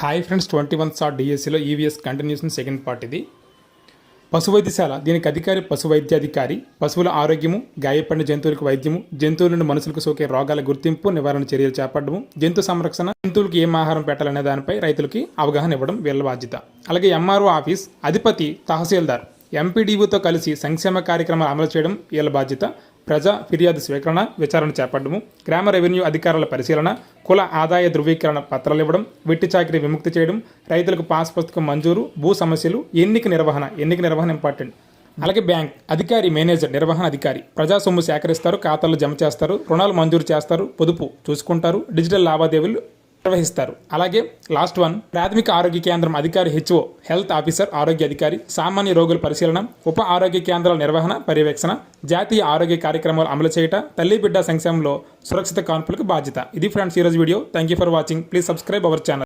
Hi friends, 21 sir డిఎస్సిలో EVS continuation second part. ఇది పశువైద్యశాల. దీనికి అధికారి పశు వైద్యాధికారి. పశువుల ఆరోగ్యము, గాయపడిన జంతువులకు వైద్యము, జంతువుల నుండి మనుషులకు సోకే రోగాల గుర్తింపు, నివారణ చర్యలు చేపట్టడము, జంతు సంరక్షణ, జంతువులకు ఏం ఆహారం పెట్టాలనే దానిపై రైతులకి అవగాహన ఇవ్వడం వీళ్ళ బాధ్యత. అలాగే ఎంఆర్ఓ ఆఫీస్ అధిపతి తహసీల్దార్ ఎంపీడీఓతో కలిసి సంక్షేమ కార్యక్రమాలు అమలు చేయడం వీళ్ళ బాధ్యత. ప్రజా ఫిర్యాదు స్వీకరణ, విచారణ చేపట్టడము, గ్రామ రెవెన్యూ అధికారుల పరిశీలన, కుల ఆదాయ ధృవీకరణ పత్రాలు ఇవ్వడం, వెట్టి చాకిరీ విముక్తి చేయడం, రైతులకు పాస్ పుస్తకం మంజూరు, భూ సమస్యలు, ఎన్నిక నిర్వహణ ఇంపార్టెంట్. అలాగే బ్యాంక్ అధికారి, మేనేజర్, నిర్వహణ అధికారి ప్రజా సొమ్ము సేకరిస్తారు, ఖాతాలు జమ చేస్తారు, రుణాలు మంజూరు చేస్తారు, పొదుపు చూసుకుంటారు, డిజిటల్ లావాదేవీలు నిర్వహిస్తారు. అలాగే లాస్ట్ వన్, ప్రాథమిక ఆరోగ్య కేంద్రం అధికారి హెచ్ఓ, హెల్త్ ఆఫీసర్ ఆరోగ్య అధికారి, సామాన్య రోగుల పరిశీలన, ఉప ఆరోగ్య కేంద్రాల నిర్వహణ పర్యవేక్షణ, జాతీయ ఆరోగ్య కార్యక్రమాలు అమలు చేయట, తల్లి బిడ్డ సంక్షేమంలో సురక్షిత కాన్పులకు బాధ్యత. ఇది ఫ్రెండ్స్ ఈరోజు video. Thank you for watching. Please subscribe our channel.